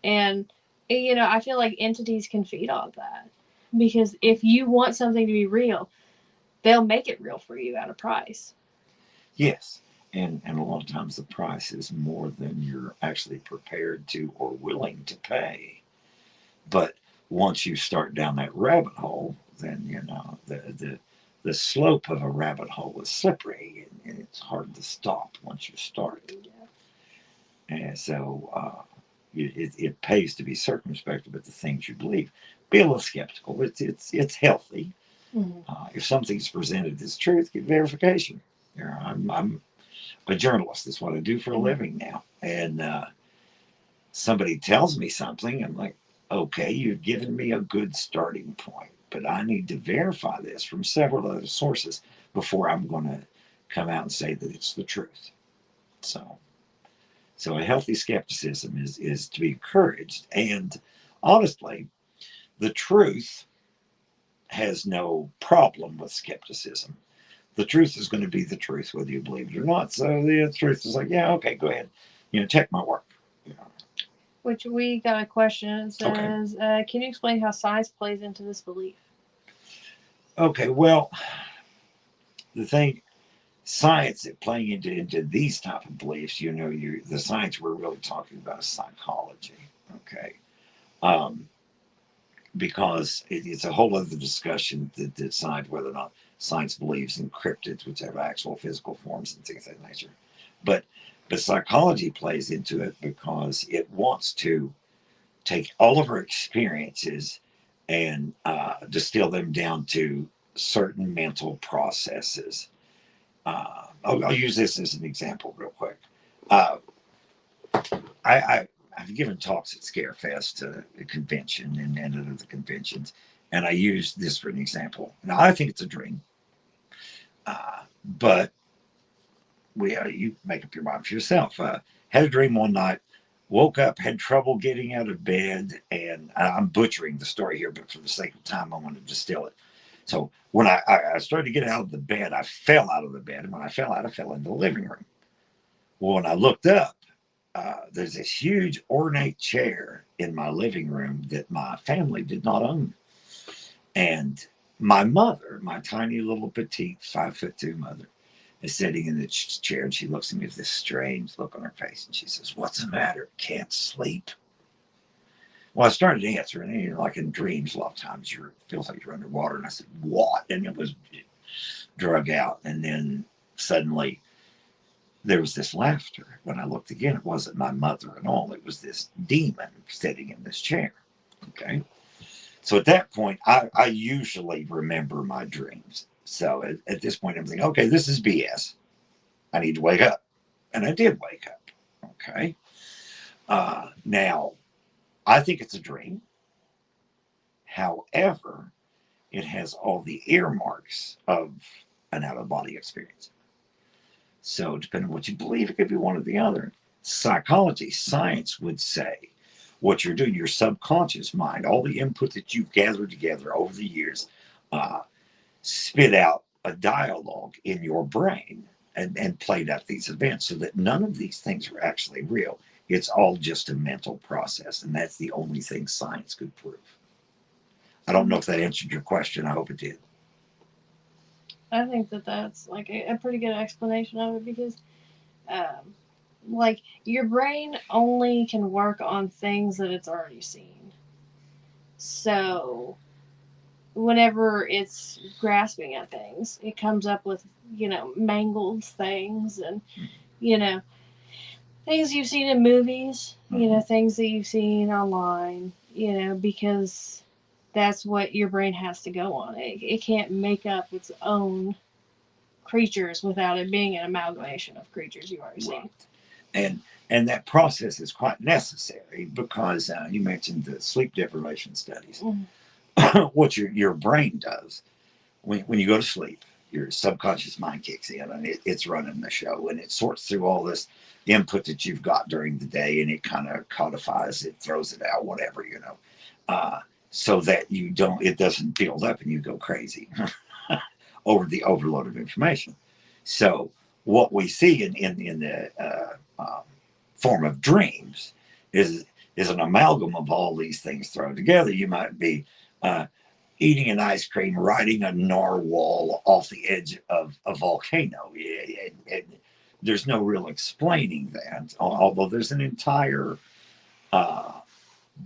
And I feel like entities can feed off that because if you want something to be real, they'll make it real for you at a price. Yes, and a lot of times the price is more than you're actually prepared to or willing to pay. But once you start down that rabbit hole, then the slope of a rabbit hole is slippery, and it's hard to stop once you start. Yeah. And so it pays to be circumspect about the things you believe. Be a little skeptical. It's healthy. Mm-hmm. If something's presented as truth, get verification. I'm a journalist. That's what I do for a Mm-hmm. living now. And somebody tells me something, I'm like, okay, you've given me a good starting point, but I need to verify this from several other sources before I'm going to come out and say that it's the truth. So, so a healthy skepticism is to be encouraged. And honestly, the truth has no problem with skepticism. The truth is going to be the truth, whether you believe it or not. So the truth is like, yeah, okay, go ahead, check my work. You know. Which we got a question. It Okay, says, "Can you explain how science plays into this belief?" okay. Well, the thing, science playing into these type of beliefs, you the science we're really talking about is psychology. Okay, um, because it's a whole other discussion to decide whether or not science believes in cryptids, which have actual physical forms and things of that nature. But but psychology plays into it because it wants to take all of our experiences and distill them down to certain mental processes. I'll use this as an example real quick. Uh, I've given talks at Scarefest, a convention, and at other conventions, and I use this for an example. Now, I think it's a dream, but you make up your mind for yourself. Had a dream one night, woke up, had trouble getting out of bed, and I'm butchering the story here, but for the sake of time, I want to distill it. So when I started to get out of the bed, I fell out of the bed, and when I fell out, I fell into the living room. Well, when I looked up, there's this huge ornate chair in my living room that my family did not own. And my mother, my tiny little petite 5'2" mother, is sitting in the chair and she looks at me with this strange look on her face and she says, "What's the matter? Can't sleep?" Well, I started answering, like in dreams, a lot of times it feels like you're underwater. And I said, "What?" And it was drug out. And then suddenly there was this laughter. When I looked again, it wasn't my mother at all. It was this demon sitting in this chair. Okay. So at that point, I usually remember my dreams. So at this point, I'm thinking, okay, this is BS. I need to wake up. And I did wake up. Okay. Now, I think it's a dream. However, it has all the earmarks of an out of body experience. So, depending on what you believe, it could be one or the other. Psychology, science would say what you're doing, your subconscious mind, all the input that you've gathered together over the years, uh, spit out a dialogue in your brain and played out these events so that none of these things are actually real. It's all just a mental process. And that's the only thing science could prove. I don't know if that answered your question. I hope it did. I think that that's like a pretty good explanation of it because, um, like, your brain only can work on things that it's already seen. So, whenever it's grasping at things, it comes up with, mangled things and, you know, things you've seen in movies, Mm-hmm. things that you've seen online, because that's what your brain has to go on. It can't make up its own creatures without it being an amalgamation of creatures you've already Right. seen. And and that process is quite necessary because you mentioned the sleep deprivation studies. Mm-hmm. What your brain does when you go to sleep, your subconscious mind kicks in and it's running the show and it sorts through all this input that you've got during the day and it kind of codifies it, throws it out, whatever, uh, so that it doesn't build up and you go crazy over the overload of information. So what we see in the form of dreams is is an amalgam of all these things thrown together. You might be uh, eating an ice cream, riding a narwhal off the edge of a volcano. And there's no real explaining that, although there's an entire uh,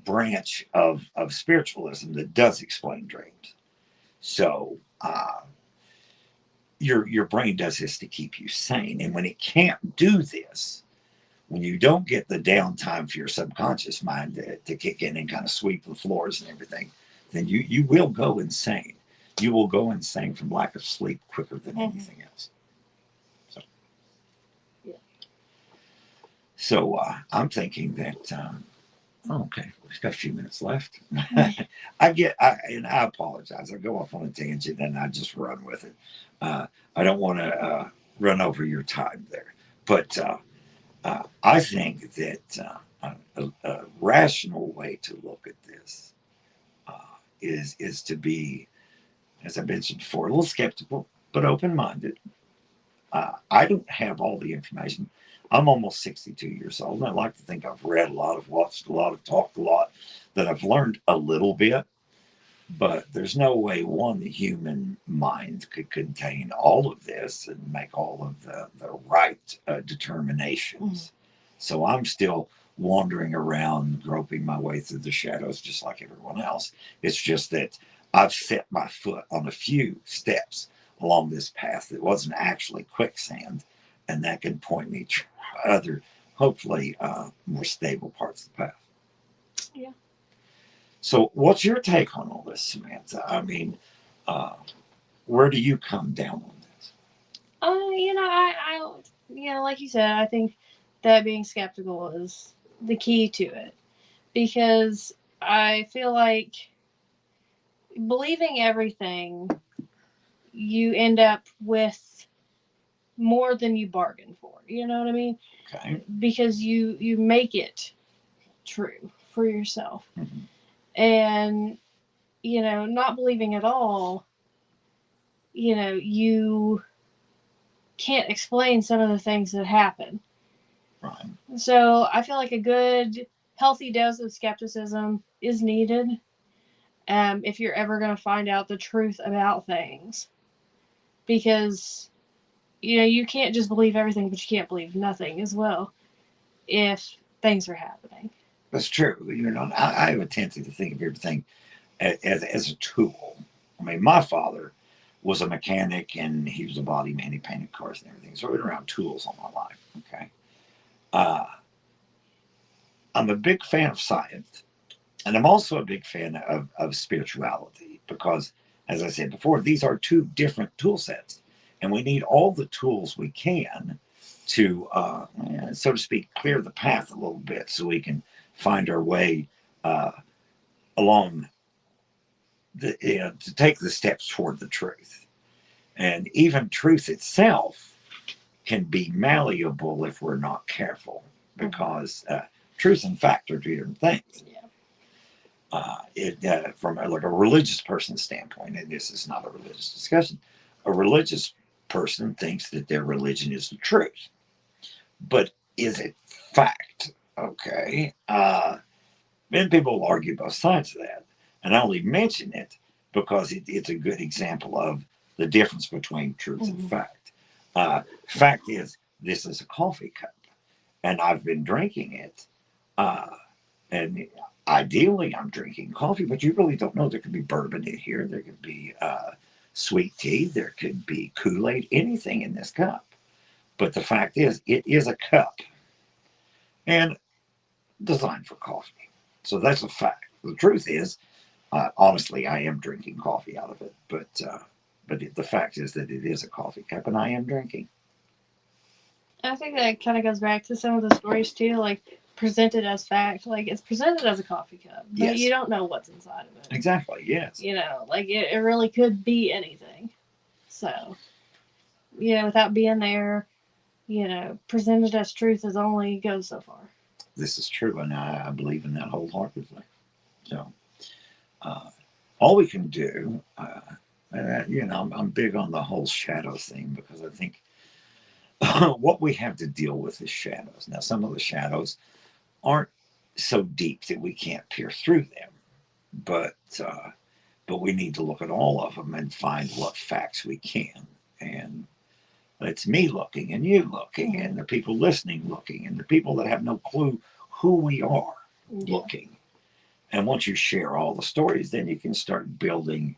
branch of spiritualism that does explain dreams. So your brain does this to keep you sane, and when it can't do this, when you don't get the downtime for your subconscious mind to kick in and kind of sweep the floors and everything, then you will go insane. You will go insane from lack of sleep quicker than Mm-hmm. anything else. So, Yeah. so I'm thinking that. Oh, okay, we've got a few minutes left. Mm-hmm. And I apologize. I go off on a tangent and I just run with it. Uh, I don't want to run over your time there. But I think that a rational way to look at this uh, is to be, as I mentioned before, a little skeptical but open minded. I don't have all the information. I'm almost 62 years old, and I like to think I've read a lot, I've watched a lot, I've talked a lot, that I've learned a little bit. But there's no way one the human mind could contain all of this and make all of the right determinations. So I'm still wandering around, groping my way through the shadows just like everyone else. It's just that I've set my foot on a few steps along this path that wasn't actually quicksand, and that can point me to other, hopefully, more stable parts of the path. Yeah. So, what's your take on all this, Samantha? I mean, uh, where do you come down on this? Like you said, I think that being skeptical is the key to it, because I feel like believing everything, you end up with more than you bargained for. You know what I mean? Okay. Because you make it true for yourself, Mm-hmm. and not believing at all. You can't explain some of the things that happen. Right. So I feel like a good, healthy dose of skepticism is needed, if you're ever going to find out the truth about things. Because, you can't just believe everything, but you can't believe nothing as well if things are happening. That's true. I have a tendency to think of everything as a tool. I mean, my father was a mechanic and he was a body man. He painted cars and everything. So I've been around tools all my life. Okay. Uh, I'm a big fan of science. And I'm also a big fan of spirituality because, as I said before, these are two different tool sets. And we need all the tools we can to, so to speak, clear the path a little bit so we can find our way uh, along to take the steps toward the truth. And even truth itself can be malleable if we're not careful because truth and fact are two different things. Yeah. From like a religious person's standpoint, and this is not a religious discussion, a religious person thinks that their religion is the truth, but is it fact? Okay, many people will argue both sides of that, and I only mention it because it's a good example of the difference between truth and fact. Fact is, this is a coffee cup, and I've been drinking it. Uh, and ideally, I'm drinking coffee, but you really don't know. There could be bourbon in here. There could be sweet tea. There could be Kool Aid, anything in this cup. But the fact is, it is a cup and designed for coffee. So that's a fact. The truth is, honestly, I am drinking coffee out of it. But the fact is that it is a coffee cup and I am drinking. I think that kind of goes back to some of the stories too, like presented as fact. Like it's presented as a coffee cup, but Yes. you don't know what's inside of it. Exactly, yes. Like it really could be anything. So, without being there, presented as truth is only goes so far. This is true, and I believe in that wholeheartedly. So, uh, all we can do, I'm big on the whole shadow thing because I think what we have to deal with is shadows. Now, some of the shadows aren't so deep that we can't peer through them, but uh, but we need to look at all of them and find what facts we can. And it's me looking, and you looking, and the people listening looking, and the people that have no clue who we are looking. And once you share all the stories, then you can start building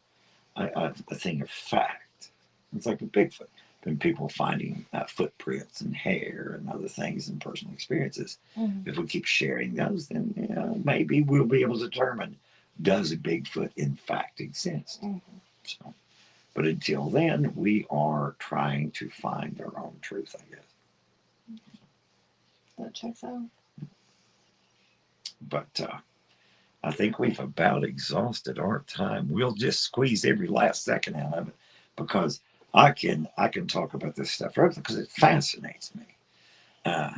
a thing of fact. It's like a Bigfoot. Been people finding footprints and hair and other things and personal experiences. If we keep sharing those, then maybe we'll be able to determine does a Bigfoot in fact exist. So, but until then, we are trying to find our own truth, I guess. That checks out. But I think we've about exhausted our time. We'll just squeeze every last second out of it because I can talk about this stuff forever because it fascinates me. Uh,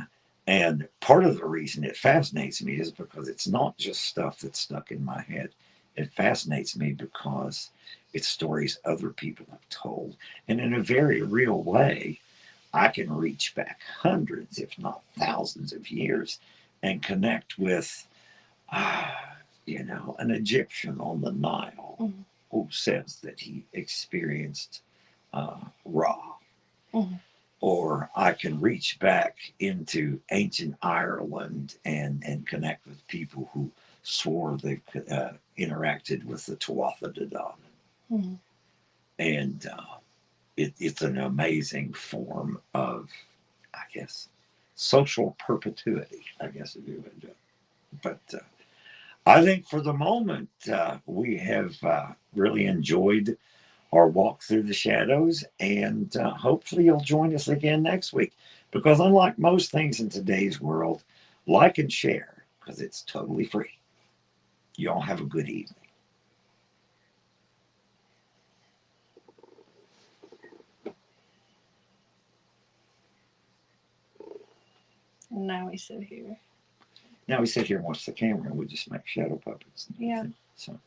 and part of the reason it fascinates me is because it's not just stuff that's stuck in my head. It fascinates me because it's stories other people have told. And in a very real way, I can reach back hundreds, if not thousands of years and connect with, an Egyptian on the Nile Mm-hmm. who says that he experienced Ra. Mm-hmm. Or I can reach back into ancient Ireland and connect with people who swore they interacted with the Tuatha De Danann. Mm-hmm. And it's an amazing form of, I guess, social perpetuity, I guess, if you would. But I think for the moment, we have really enjoyed our walk through the shadows, and hopefully you'll join us again next week. Because unlike most things in today's world, like and share because it's totally free. You all have a good evening. And now we sit here. Now we sit here and watch the camera, and we just make shadow puppets. Yeah. So.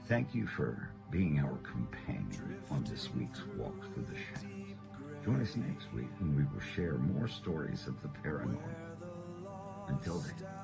Thank you for being our companion on this week's walk through the shadows. Join us next week when we will share more stories of the paranormal. Until then.